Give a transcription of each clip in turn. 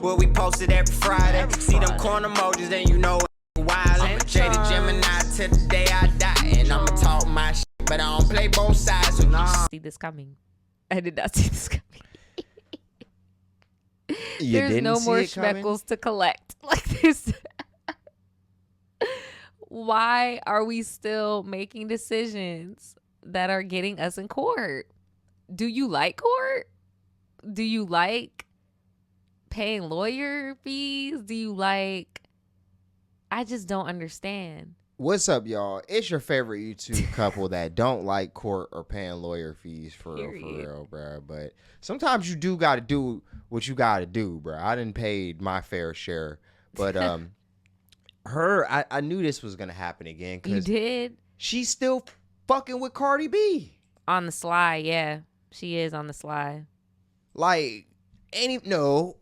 Where we posted every Friday. See them corn emojis, then you know wild. Jaded Gemini till the day I die. And I'ma talk my shit, but I don't play both sides. So see this coming. I did not see this coming. There's no more schmeckles to collect. Like this. Why are we still making decisions that are getting us in court? Do you like court? Do you like paying lawyer fees? Do you like... I just don't understand. What's up, y'all? It's your favorite YouTube couple that don't like court or paying lawyer fees for real, bro. But sometimes you do got to do what you got to do, bro. I done paid my fair share. But I knew this was going to happen again. You did? She's still fucking with Cardi B. On the sly, yeah. She is on the sly. Like, no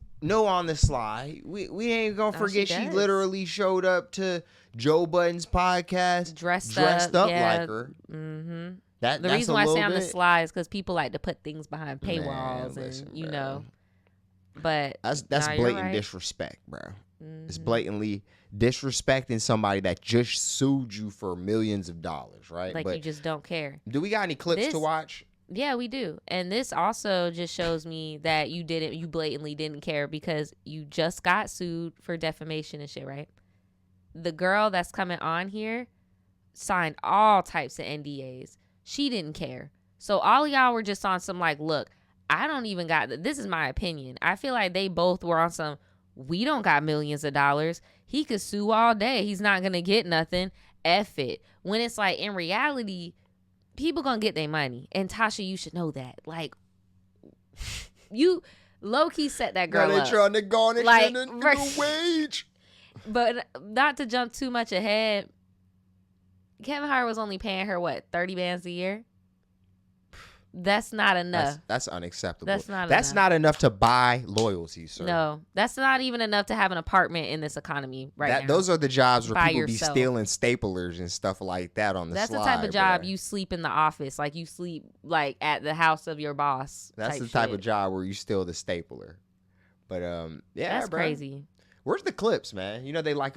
on the sly. We ain't gonna forget she literally showed up to Joe Budden's podcast dressed up yeah. like her. Mm-hmm. The reason why I say on the sly is because people like to put things behind paywalls, and you know. But that's blatant disrespect, bro. Mm-hmm. It's blatantly disrespecting somebody that just sued you for millions of dollars, right? Like, but you just don't care. Do we got any clips to watch? Yeah, we do. And this also just shows me that you blatantly didn't care, because you just got sued for defamation and shit, right? The girl that's coming on here signed all types of NDAs. She didn't care. So all of y'all were just on some like, look, I don't even got, this is my opinion. I feel like they both were on some, we don't got millions of dollars. He could sue all day. He's not going to get nothing. F it. When it's like, in reality, people gonna get their money. And Tasha, you should know that. Like, you low-key set that girl up. They trying to garnish like, the wage. But not to jump too much ahead, Kevin Hart was only paying her, what, 30 bands a year? That's not enough. That's unacceptable. That's not enough to buy loyalty, sir. No, that's not even enough to have an apartment in this economy now. Those are the jobs where people be stealing staplers and stuff like that on the That's slide, the type of job bro. you sleep in the office. Like, you sleep like at the house of your boss. That's the type of job where you steal the stapler. But yeah, that's bro. Crazy. Where's the clips, man? You know, they like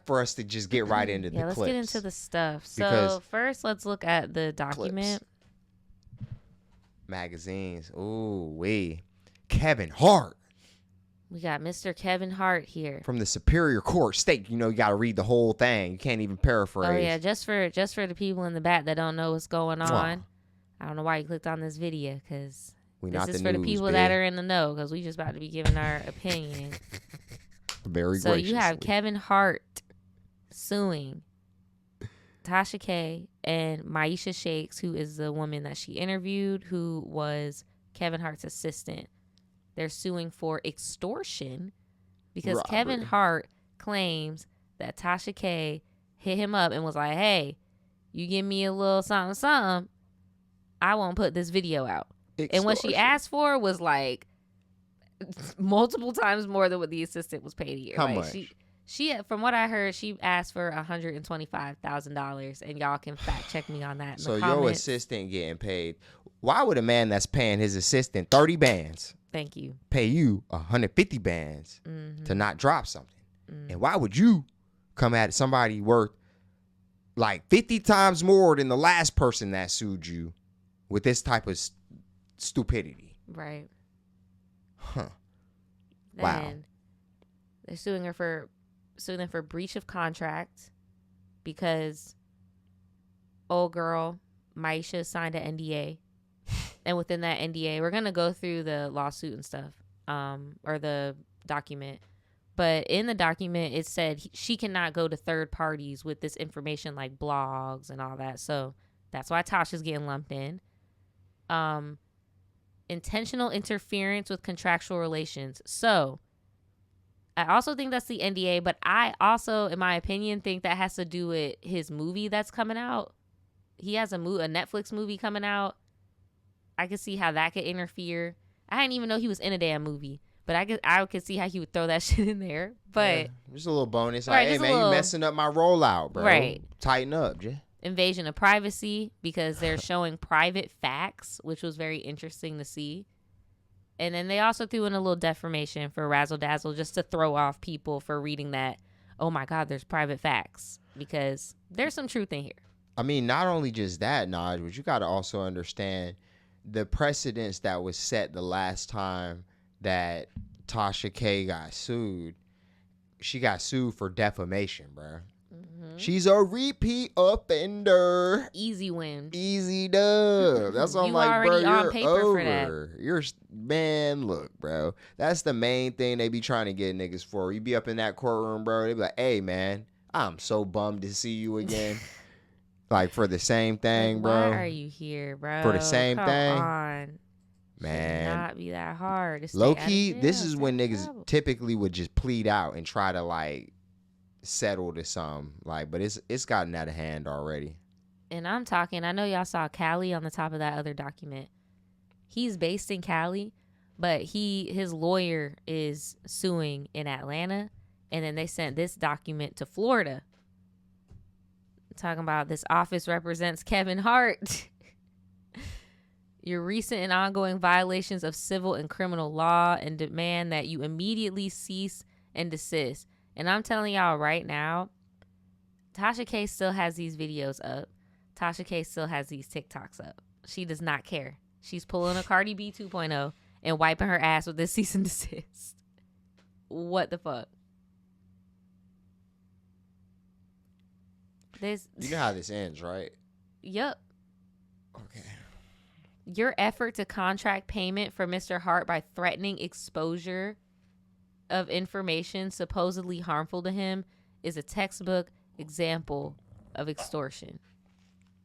for us to just get right into the clips. Yeah, let's get into the stuff. So first, let's look at the document. Clips. Magazines. Ooh, Kevin Hart. We got Mr. Kevin Hart here from the Superior Court State. You know, you got to read the whole thing. You can't even paraphrase. Oh yeah, just for the people in the back that don't know what's going on. I don't know why you clicked on this video, because this is for the people that are in the know, because we just about to be giving our opinion. Very so graciously. You have Kevin Hart suing Tasha K and Maisha Shakes, who is the woman that she interviewed, who was Kevin Hart's assistant. They're suing for extortion because robbery. Kevin Hart claims that Tasha K hit him up and was like, hey, you give me a little something, something, I won't put this video out. Extortion. And what she asked for was like multiple times more than what the assistant was paid a year. How like, much? She, from what I heard, she asked for $125,000, and y'all can fact check me on that. So your assistant getting paid. Why would a man that's paying his assistant 30 bands, thank you, pay you 150 bands to not drop something? And why would you come at somebody worth like 50 times more than the last person that sued you with this type of stupidity? Right. Huh. Wow. They're suing them for breach of contract because old girl Maisha signed an NDA, and within that NDA, we're gonna go through the lawsuit and stuff, or the document. But in the document, it said she cannot go to third parties with this information, like blogs and all that. So that's why Tasha's getting lumped in. Intentional interference with contractual relations. So I also think that's the NDA, but I also, in my opinion, think that has to do with his movie that's coming out. He has a Netflix movie coming out. I could see how that could interfere. I didn't even know he was in a damn movie, but I could see how he would throw that shit in there. But yeah, just a little bonus. Right, like, hey man, you messing up my rollout, bro. Right. Tighten up, Jay. Invasion of privacy, because they're showing private facts, which was very interesting to see. And then they also threw in a little defamation for razzle dazzle just to throw off people for reading that, oh my God, there's private facts, because there's some truth in here. I mean, not only just that, Naj, but you got to also understand the precedence that was set the last time that Tasha K got sued. She got sued for defamation, bro. She's a repeat offender. Easy win. Easy dub. That's all I'm You like, bro. already on You're paper over. for that. You're man. Look, bro. That's the main thing they be trying to get niggas for. You be up in that courtroom, bro. They be like, "Hey, man, I'm so bummed to see you again." Like for the same thing, Like, bro. Why are you here, bro? For the same Come thing? on. Man. Should not be that hard. To stay Low out of key, this jail, is stay when out of niggas trouble. typically would just plead out and try to like settle to some. Like, but it's gotten out of hand already. And I'm talking, I know y'all saw Cali on the top of that other document. He's based in Cali, but his lawyer is suing in Atlanta. And then they sent this document to Florida. Talking about this office represents Kevin Hart. Your recent and ongoing violations of civil and criminal law, and demand that you immediately cease and desist. And I'm telling y'all right now, Tasha K still has these videos up. Tasha K still has these TikToks up. She does not care. She's pulling a Cardi B 2.0 and wiping her ass with this cease and desist. What the fuck? You know how this ends, right? Yup. Okay. Your effort to contract payment for Mr. Hart by threatening exposure of information supposedly harmful to him is a textbook example of extortion.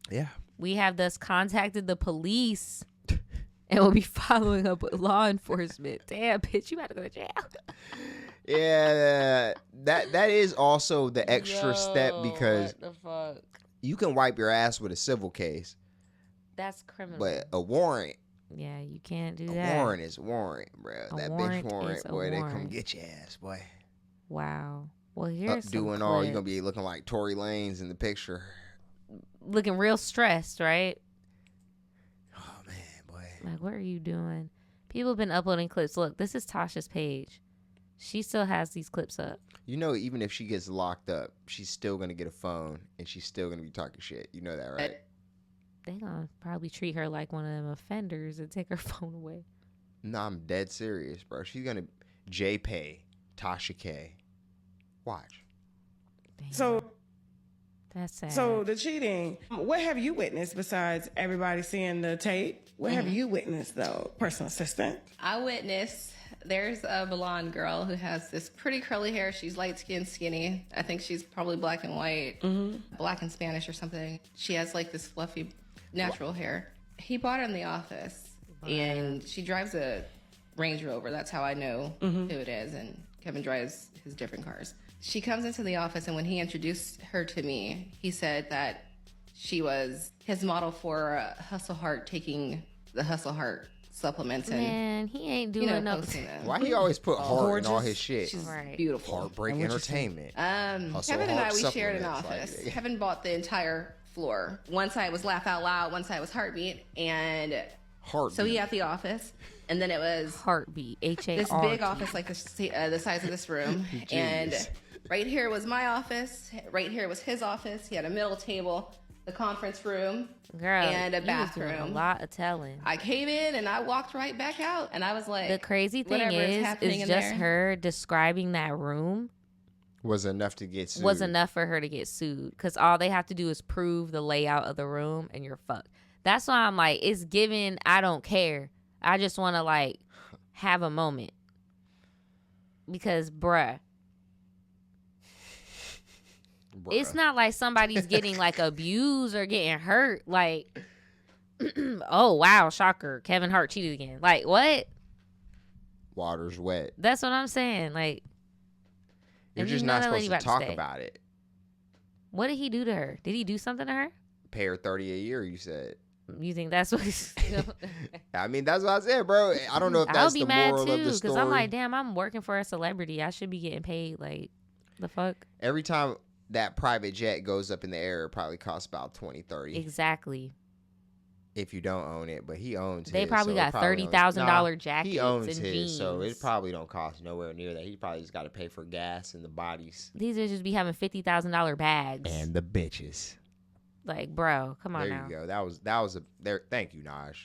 Yeah. We have thus contacted the police and will be following up with law enforcement. Damn, bitch, you about to go to jail. Yeah, that is also the extra step, because what the fuck? you can wipe your ass with a civil case, That's criminal. but a warrant, Yeah, you can't do a that. warrant is warrant, bro. A That warrant bitch warrant, is a boy, they come warrant. get your ass, boy. Wow. Well, here's some Doing all, you're clips. gonna be looking like Tory Lanez in the picture. Looking real stressed, right? Oh man, boy. Like, what are you doing? People have been uploading clips. Look, this is Tasha's page. She still has these clips up. You know, even if she gets locked up, she's still gonna get a phone and she's still gonna be talking shit. You know that, right? They gonna probably treat her like one of them offenders and take her phone away. No, I'm dead serious, bro. She's gonna JPay Tasha K. Watch. Damn, So that's sad. So the cheating, what have you witnessed besides everybody seeing the tape? What have you witnessed though, personal assistant? I witnessed, there's a blonde girl who has this pretty curly hair. She's light skinned, skinny. I think she's probably black and white, black and Spanish or something. She has like this fluffy, natural hair. He bought her in the office, and she drives a Range Rover. That's how I know who it is. And Kevin drives his different cars. She comes into the office, and when he introduced her to me, he said that she was his model for Hustle Heart, taking the Hustle Heart supplements and Man, he ain't doing no. posting them. Why he always put heart in all his shit? She's Right. beautiful. Heartbreak Entertainment. Hustle Kevin and I, Heart we shared an supplements, office. like- Kevin bought the entire floor. One side was Laugh Out Loud, one side was Heartbeat, and Heart. so he had the office, and then it was Heartbeat. H-A-R-T. this big office like the size of this room, and right here was my office. Right here was his office. He had a middle table, the conference room, Girl, and a you was doing a bathroom. lot of telling. I came in and I walked right back out, and I was like, The crazy thing whatever is happening is in just there. her describing that room was enough to get sued. was enough for her to get sued, because all they have to do is prove the layout of the room and you're fucked. That's why I'm like, it's given, I don't care. I just want to like have a moment, because bruh, it's not like somebody's getting like abused or getting hurt. Like, oh wow, shocker, Kevin Hart cheated again. Like, what? Water's wet. That's what I'm saying. Like, You're and just you know not that supposed lady to about to talk stay. about it. What did he do to her? Did he do something to her? Pay her $30 a year, you said. You think that's what he's I mean, that's what I said, bro. I don't know if I'll that's be the mad moral too, of the story. I'm like, damn, I'm working for a celebrity. I should be getting paid. Like, the fuck? Every time that private jet goes up in the air, it probably costs about 20, 30. Exactly. if you don't own it, but he owns They his, probably so it got $30,000 jackets he owns and his, jeans. so it probably don't cost nowhere near that. He probably just got to pay for gas and the bodies These are just be having $50,000 bags. and the bitches. Like, bro, come on There now. you go. That was a there. Thank you, Naj.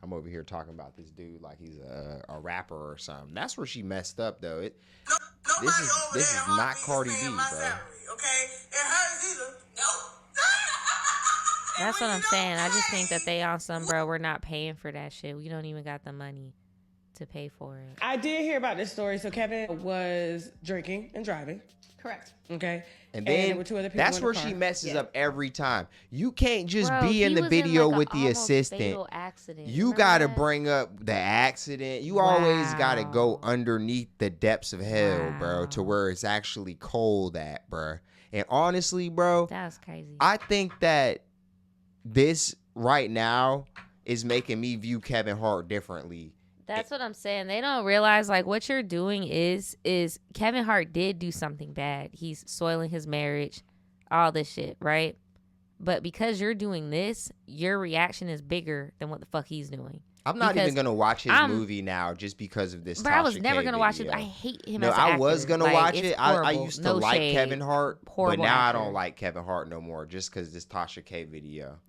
I'm over here talking about this dude like he's a rapper or something. That's where she messed up though. This is not Cardi B, bro. Okay, and hers either. Nope. That's what I'm saying. I just think that they on some, bro, we're not paying for that shit. We don't even got the money to pay for it. I did hear about this story. So Kevin was drinking and driving. Correct. Okay. And there then were two other people that's in the where car. she messes Yeah. up every time. You can't just Bro, be in he the was video like, with a the almost assistant. fatal accident. You Remember got to that? bring up the accident. You always got to go Wow. underneath the depths of hell, bro, to Wow. where it's actually cold at, bro. And honestly, bro, That was crazy. I think that this right now is making me view Kevin Hart differently. That's what I'm saying. They don't realize like what you're doing is Kevin Hart did do something bad. He's soiling his marriage, all this shit, right? But because you're doing this, your reaction is bigger than what the fuck he's doing. I'm not Because even gonna watch his I'm- movie now just because of this. But I was Tasha never K gonna watch it. video. I hate him. No, as an I was actor. gonna Like, watch it's it. I horrible. used to No like shade. Kevin Hart, but Horrible now I actor. don't like Kevin Hart no more just because this Tasha K video.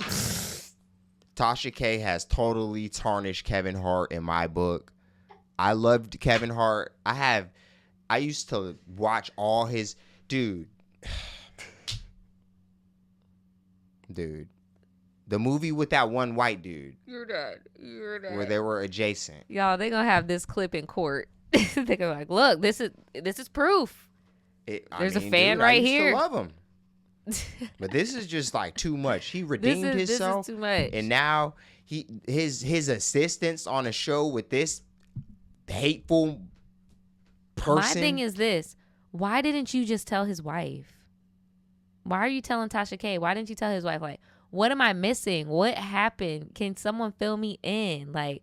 Tasha K has totally tarnished Kevin Hart in my book. I loved Kevin Hart. I used to watch all his dude. The movie with that one white dude You're not. where they were adjacent. Y'all, they gonna have this clip in court. They're gonna be like, look, this is proof. There's a fan dude, right I used here. To love him. But this is just like too much. He redeemed This himself, is too much. and now his assistance on a show with this hateful person. My thing is this: why didn't you just tell his wife? Why are you telling Tasha K? Why didn't you tell his wife? Like, what am I missing? What happened? Can someone fill me in? Like,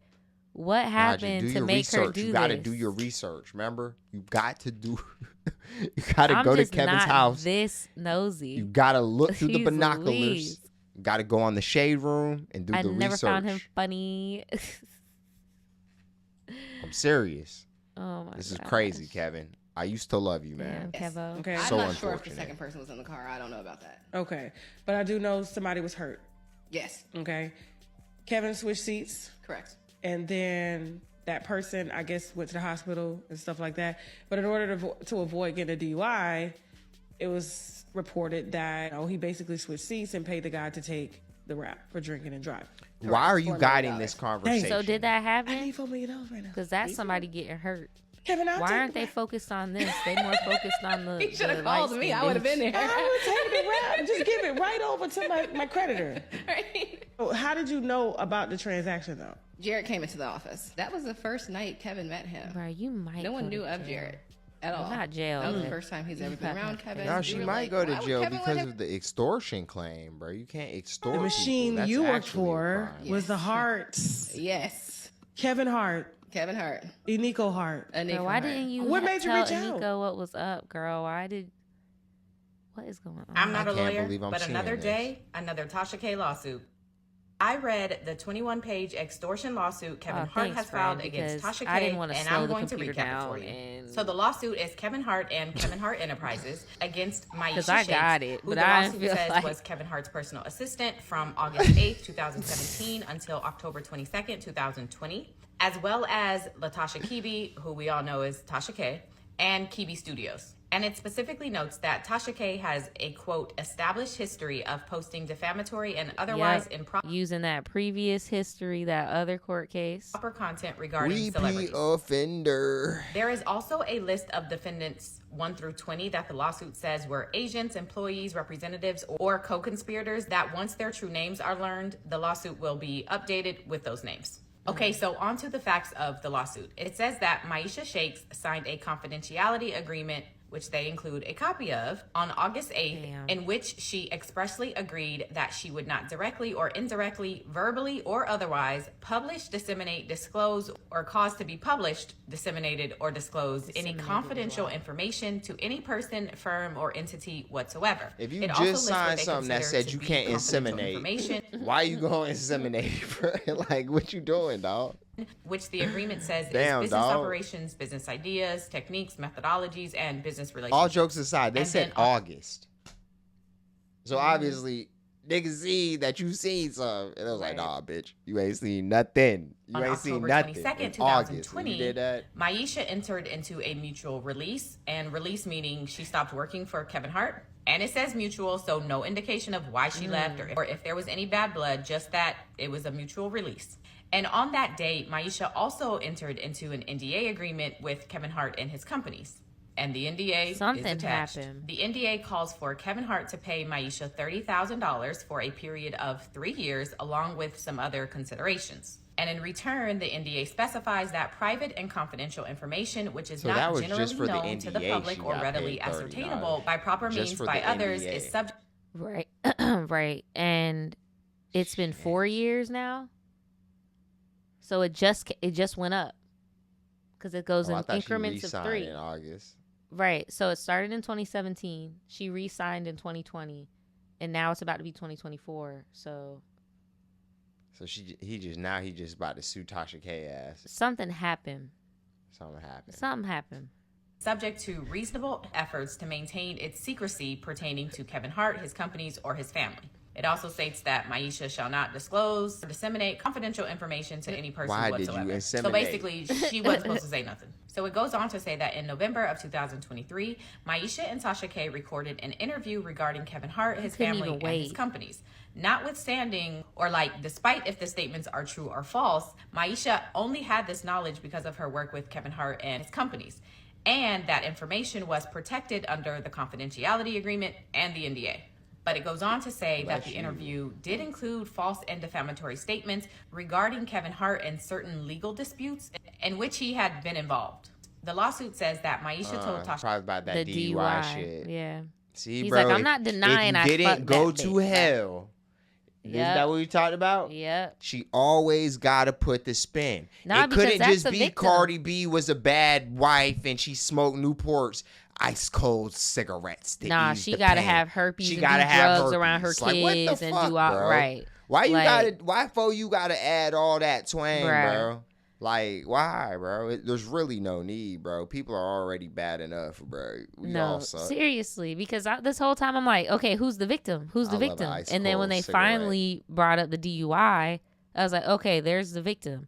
what happened do to your make research. her do You got to this? do your research. Remember, you got to do. You got to I'm go to just Kevin's not house. this nosy. You got to look through the Jeez binoculars. Louise. You got to go on the shade room and do I the never research. found him funny. I'm serious. Oh my god, This is crazy, Kevin. I used to love you, man. Damn, Kevo. Okay. I'm So not sure if the unfortunate. second person was in the car. I don't know about that. Okay. But I do know somebody was hurt. Yes, Okay. Kevin switched seats, correct. and then that person, I guess, went to the hospital and stuff like that. But in order to avoid getting a DUI, it was reported that he basically switched seats and paid the guy to take the rap for drinking and driving. Why are you $4 million. guiding this conversation? So did that I happen? need $4 million right now. Because that's somebody getting hurt. Kevin, I'll Why take aren't the they rap. focused on this? They more focused on the. He should have the called me. I would have been there. I would take the rap. Just give it right over to my creditor. Right? So how did you know about the transaction, though? Jared came into the office. That was the first night Kevin met him. Bro, you might. No one go to knew of jail. Jared at all. Not jail, That was the but first time he's ever been around Kevin. No, We she were might like, go to why would jail Kevin let because him- of the extortion claim, bro. You can't extort The people. machine That's you worked actually a for crime. was the Harts. Yes, Kevin Hart, Kevin Hart. Nico Hart. Bro, why didn't you What made you tell reach out? Nico what was up, girl? What is going on? I'm not I a can't lawyer, believe I'm but seeing another this. day, another Tasha K lawsuit. I read the 21-page extortion lawsuit Kevin Oh, Hart thanks, has filed friend, against because Tasha K, I didn't wanna and slow I'm the going to computer recap it down for you. and- So the lawsuit is Kevin Hart and Kevin Hart Enterprises against Maisha 'Cause I Shakes, got it, who but the I lawsuit feel says like- was Kevin Hart's personal assistant from August 8th, 2017 until October 22nd, 2020, as well as LaTasha Kibi, who we all know as Tasha K, and Kibi Studios. And it specifically notes that Tasha K has a, quote, established history of posting defamatory and otherwise Yep. improper Using that previous history, that other court case. content regarding Repeat celebrities. offender. There is also a list of defendants 1 through 20 that the lawsuit says were agents, employees, representatives, or co-conspirators that once their true names are learned, the lawsuit will be updated with those names. Okay, so on to the facts of the lawsuit. It says that Maisha Shakes signed a confidentiality agreement which they include a copy of, on August 8th, Damn. in which she expressly agreed that she would not directly or indirectly, verbally or otherwise, publish, disseminate, disclose, or cause to be published, disseminated, or disclose any confidential information to any person, firm, or entity whatsoever. If you It also just lists what signed they something that consider said to you be can't confidential inseminate, information, why you going to inseminate, bro? Like, what you doing, dog? which the agreement says Damn, is business dog. operations, business ideas, techniques, methodologies, and business relationships. All jokes aside, they And said then August. So obviously, niggas see that you seen some. And it was like, nah, bitch, you ain't seen nothing. You On ain't seen October nothing. 22nd, In August, 2020, you did that. Maisha entered into a mutual release, and release meaning she stopped working for Kevin Hart. And it says mutual, so no indication of why she left or if there was any bad blood, just that it was a mutual release. And on that date, Maisha also entered into an NDA agreement with Kevin Hart and his companies. And the NDA Something is attached. happened. The NDA calls for Kevin Hart to pay Maisha $30,000 for a period of 3 years, along with some other considerations. And in return, the NDA specifies that private and confidential information, which is So that not was just generally for the known to the NDA, public she or got readily paid $30. ascertainable by proper Just means for by the others, NDA. is subject. Right. Right. And it's been 4 years now. So it just went up. Because it goes Oh, I in thought increments she of re-signed 3. in August. Right. So it started in 2017. She re-signed in 2020. And now it's about to be 2024. So So he just about to sue Tasha K ass. something happened. Something happened. Subject to reasonable efforts to maintain its secrecy pertaining to Kevin Hart, his companies, or his family. It also states that Maisha shall not disclose or disseminate confidential information to any person Why did you whatsoever. inseminate? So basically, she wasn't supposed to say nothing. So it goes on to say that in November of 2023, Maisha and Tasha K recorded an interview regarding Kevin Hart, his couldn't family, even and his wait. companies. Notwithstanding, or despite if the statements are true or false, Maisha only had this knowledge because of her work with Kevin Hart and his companies. And that information was protected under the confidentiality agreement and the NDA. But it goes on to say that the interview did include false and defamatory statements regarding Kevin Hart and certain legal disputes in which he had been involved. The lawsuit says that Maisha told Tasha Probably about that The DUI, DUI. shit. Yeah. See, He's bro, like, I'm not denying I if you didn't fucked go that to bitch. hell. Isn't that what we talked about? Yep. She always got to put the spin. Nah, it because couldn't that's just the be victim. Cardi B was a bad wife and she smoked Newport's ice cold cigarettes. To Nah, ease she the gotta pain. have herpes She and gotta do have drugs around her herpes. Like, what the kids and fuck, do all bro? right. Why you Like- why you gotta add all that twang, Bruh. bro? Like, why, bro? There's really no need, bro. People are already bad enough, bro. We all No, suck. seriously, because this whole time I'm like, okay, who's the victim? Who's the I love an victim? ice And then when cold they cigarette. finally brought up the DUI, I was like, okay, there's the victim.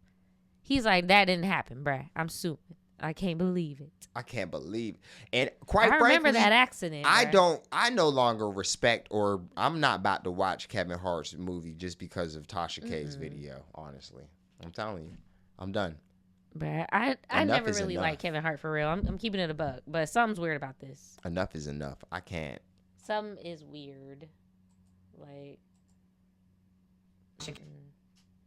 He's like, that didn't happen, bruh. I'm suing. I can't believe it. I can't believe. And quite I frankly, remember that accident. bruh. I no longer respect, or I'm not about to watch Kevin Hart's movie just because of Tasha K's video, honestly. I'm telling you. I'm done. Bruh, I Enough never is really enough. liked Kevin Hart for real. I'm keeping it a buck, but something's weird about this. Enough is enough. I can't. Something is weird. Like,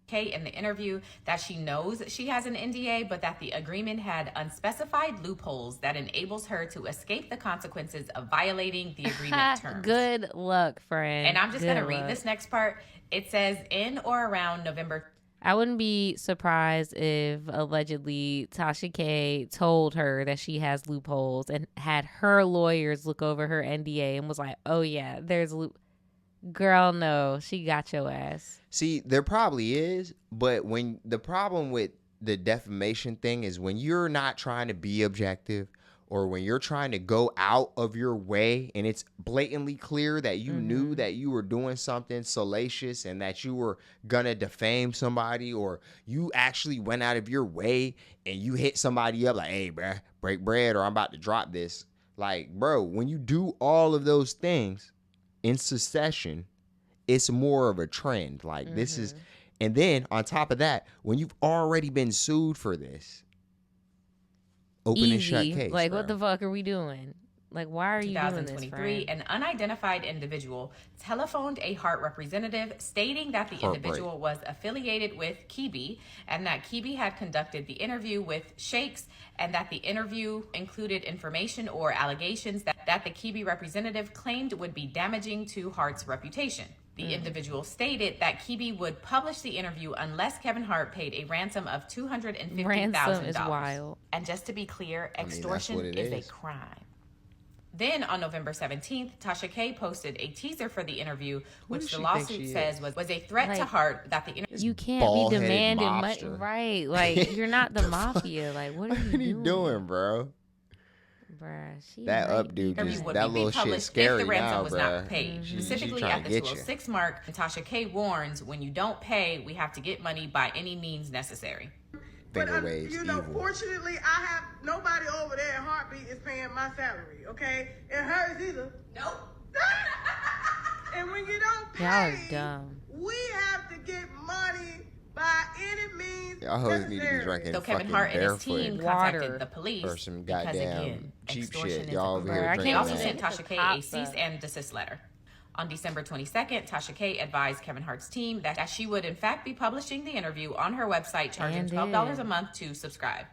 K in the interview that she knows she has an NDA, but that the agreement had unspecified loopholes that enables her to escape the consequences of violating the agreement terms. good luck, friend. And I'm just going to Good read luck. this next part. It says in or around November. I wouldn't be surprised if allegedly Tasha K told her that she has loopholes and had her lawyers look over her NDA and was like, oh yeah, there's Girl, no, she got your ass. See, there probably is, but when the problem with the defamation thing is when you're not trying to be objective, or when you're trying to go out of your way and it's blatantly clear that you knew that you were doing something salacious and that you were gonna defame somebody, or you actually went out of your way and you hit somebody up like, hey, bruh, break bread or I'm about to drop this. Like, bro, when you do all of those things in succession, it's more of a trend. Like, this is, and then on top of that, when you've already been sued for this, open and shut Easy. case. Like, bro. what the fuck are we doing? Like, why are you doing this, 2023, friend? an unidentified individual telephoned a Hart representative stating that the Heartbreak. individual was affiliated with Kibi and that Kibi had conducted the interview with Shakes and that the interview included information or allegations that the Kibi representative claimed would be damaging to Hart's reputation. The individual stated that Kibi would publish the interview unless Kevin Hart paid a ransom of $250,000. Ransom is wild. And just to be clear, mean, that's extortion what it is is. a crime. Then on November 17th, Tasha K posted a teaser for the interview, which does the she lawsuit think she says was a threat to Like, Hart that the interview. You can't be bald-headed demanding money, mobster. right? Like, you're not the mafia. Like, what are What are you you doing, bro? Bruh, she That might updo be just interview would that be little shit published scary if the ransom now, was bro. not paid. She Specifically trying at to the get 206 mark, Tasha K warns, when you don't pay, we have to get money by any means necessary. Finger waves, you know, evil. fortunately, I have nobody over there at Heartbeat is paying my salary, okay? And hers either. Nope. And when you don't pay, Y'all are dumb. we have to get money by any means Y'all hoes need to be necessary. drinking So Kevin fucking Hart and his barefoot team Water. contacted the police or some because, goddamn again, cheap extortion shit. is Y'all a over Bruh, here I They drinking also can't that. sent even Tasha the K a cops cease up. and desist letter. On December 22nd, Tasha K advised Kevin Hart's team that she would in fact be publishing the interview on her website, charging And $12 did. a month to subscribe.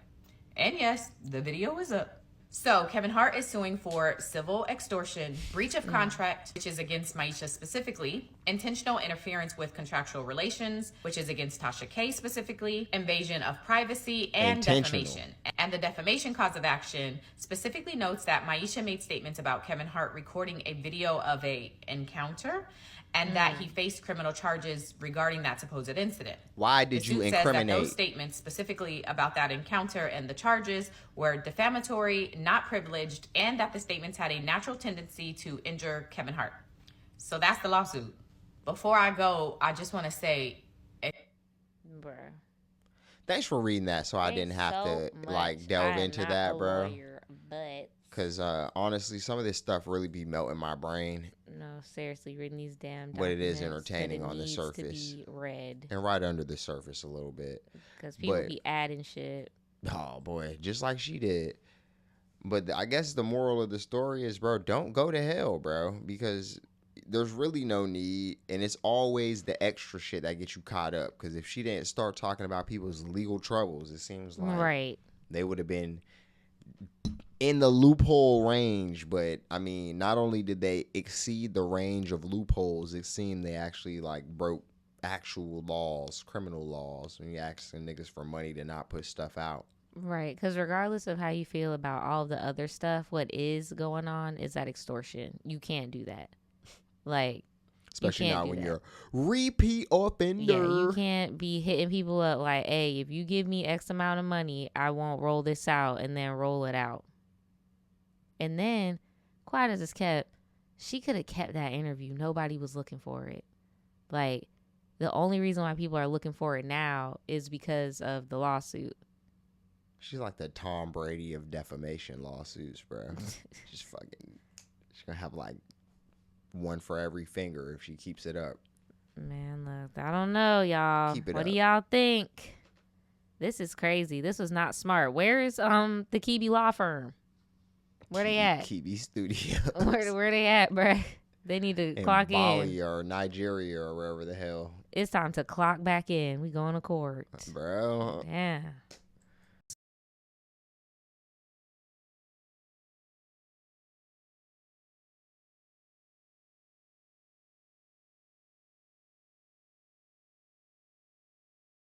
And yes, the video is up. So Kevin Hart is suing for civil extortion, breach of contract, which is against Maisha specifically, intentional interference with contractual relations, which is against Tasha K specifically, invasion of privacy, and Intentional. defamation. And the defamation cause of action specifically notes that Maisha made statements about Kevin Hart recording a video of a encounter and that he faced criminal charges regarding that supposed incident. Why The did you suit says that incriminate? those statements specifically about that encounter and the charges were defamatory, not privileged, and that the statements had a natural tendency to injure Kevin Hart. So that's the lawsuit. Before I go, I just want to say, Bruh. Thanks for reading that, so I didn't have to like delve into that, bro. But Cause honestly, some of this stuff really be melting my brain, no, seriously, reading these damn. but it is documents, that entertaining it on the needs surface to be read and right under the surface a little bit. because people but- be adding shit. Oh boy, just like she did. But I guess the moral of the story is, bro, don't go to hell, bro, because there's really no need, and it's always the extra shit that gets you caught up. Because if she didn't start talking about people's legal troubles, it seems like Right. they would have been in the loophole range. But I mean, not only did they exceed the range of loopholes, it seemed they actually like broke actual laws, criminal laws, when you asking niggas for money to not put stuff out. Right, because regardless of how you feel about all the other stuff, what is going on is that extortion. You can't do that. Like, Especially can't not do when that. you're repeat offender. yeah, you can't be hitting people up like, hey, if you give me X amount of money, I won't roll this out, and then roll it out. And then, quiet as it's kept, she could have kept that interview. Nobody was looking for it. Like, the only reason why people are looking for it now is because of the lawsuit. She's like the Tom Brady of defamation lawsuits, bro. Just fucking, she's gonna have like one for every finger if she keeps it up. Man, look, I don't know, y'all. Keep it What do up. y'all think? This is crazy. This was not smart. Where is the Kibi law firm? Where they at? Kibi Studios. Where they at, bruh? They need to in clock Bali in. or Nigeria or wherever the hell, It's time to clock back in. We going to court. bro. Yeah.